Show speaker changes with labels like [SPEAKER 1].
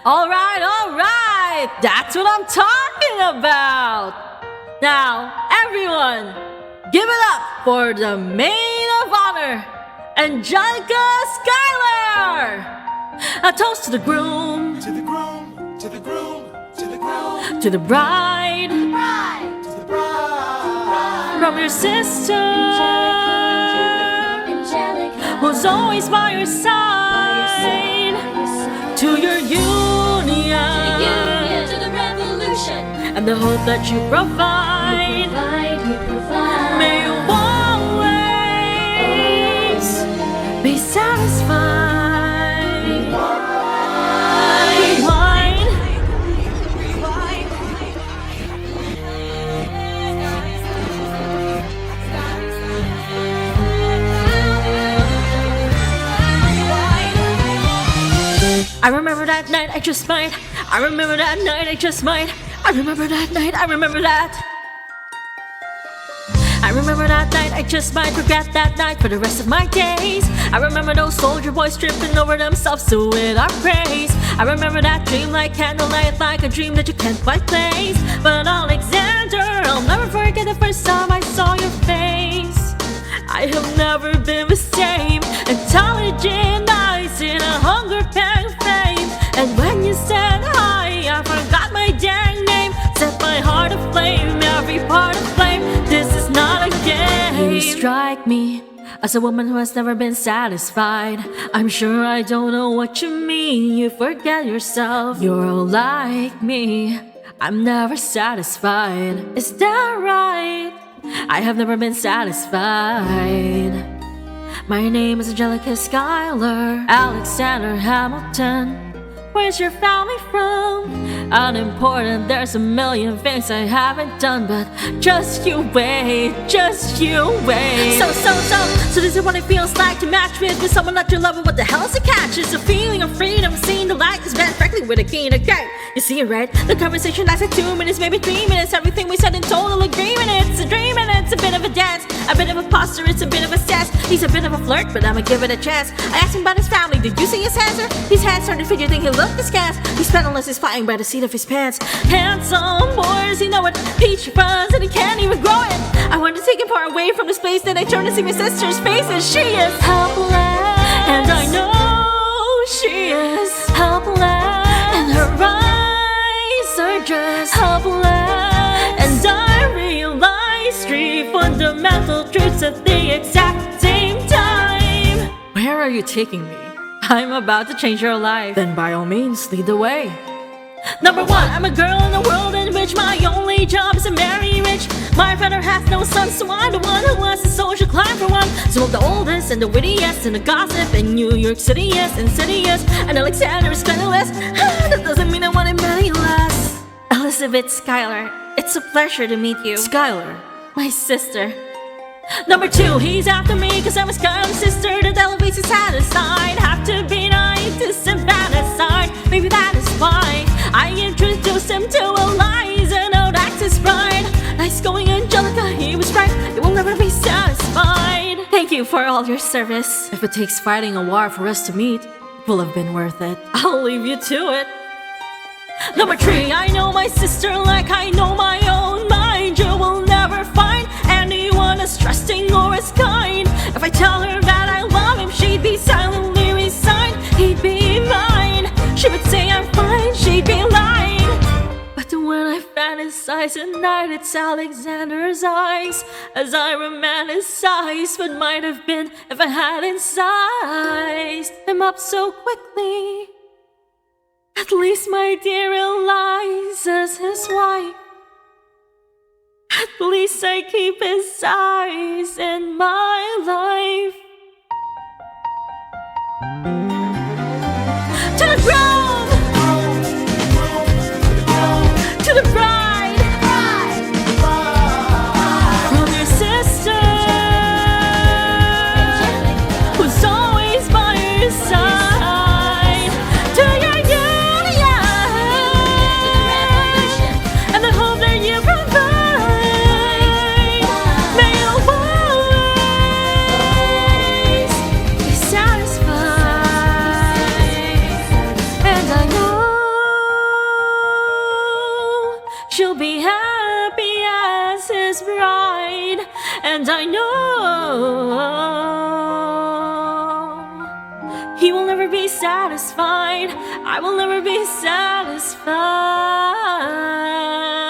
[SPEAKER 1] Alright, that's what I'm talking about! Now, everyone, give it up for the maid of honor, Angelica Schuyler! A toast to the groom,
[SPEAKER 2] To the groom, to the groom, to the groom,
[SPEAKER 1] to the bride,
[SPEAKER 2] to the bride.
[SPEAKER 1] from your sister, who's always by your side, to your union,
[SPEAKER 3] to the revolution,
[SPEAKER 1] and the hope that you provide. May you always be satisfied. Rewind. I remember that night, I just might. I remember that night, I just might. I remember that night, I remember that. I remember that night, I just might forget that night for the rest of my days. I remember those soldier boys tripping over themselves to win our praise. I remember that dream like candlelight, like a dream that you can't quite place. But Alexander, I'll never forget the first time I saw your face. I have never been the same. Intelligent eyes in a hunger pang flame. And when you said hi, I forgot my dang name. Set my heart aflame, every part aflame. This is not a game. You strike me as a woman who has never been satisfied. I'm sure I don't know what you mean. You forget yourself. You're like me. I'm never satisfied. Is that right? I have never been satisfied. My name is Angelica Schuyler, Alexander Hamilton. Where's your family from? Unimportant, there's a million things I haven't done, but just you wait, just you wait. So this is what it feels like to match with someone that you love, and what the hell is a catch? It's a feeling of freedom, seeing the light is bent frankly with a keen okay. You see it right? The conversation lasted 2 minutes, maybe 3 minutes. Everything we said in total agreement. It's a dream and it's a bit of a dance, a bit of a posture, it's a bit of a sass. He's a bit of a flirt, but I'ma give it a chance. I asked him about his family, did you see his answer? His hands started to figure, think he looked askance. He's penniless, he's flying by the seat of his pants. Handsome boys, you know it. Peach fuzz and he can't even grow it. I wanted to take him far away from this place, then I turned to see my sister's face, and she is helpless. And I know she is helpless. And her eyes are just helpless. And I realize 3 fundamental truths at the exact same time. Where are you taking me? I'm about to change your life. Then by all means, lead the way. Number 1, I'm a girl in a world in which my only job is to marry rich. My father has no sons, so I'm the one who has a social climb for one. So I'm the oldest and the wittiest and the gossip in New York City, yes, insidious. And Alexander is penniless. That doesn't mean I want him any less. Elizabeth Schuyler, it's a pleasure to meet you. Schuyler, my sister. Number 2, he's after me cause I'm a Schuyler sister that elevates his satisfied. Have to be naive to sympathize. Maybe that is why I introduced him to Eliza. No, that's his bride. Nice going, Angelica, he was right. You will never be satisfied. Thank you for all your service. If it takes fighting a war for us to meet, it will have been worth it. I'll leave you to it. Number 3, I know my sister like I know my own mind. You will never find anyone as trusting or as kind. If I tell her that I love him, she'd be silently resigned. He'd be mine. She would say I'm fine, she'd be lying. But when I fantasize at night, it's Alexander's eyes as I romanticize what might have been if I hadn't sized him up so quickly. At least my dear Eliza's his wife. At least I keep his eyes in my life. To the groom! To the bride! From your sister, who's always by your side. To your union, and the hope that you provide. May you always And I know he will never be satisfied. I will never be satisfied.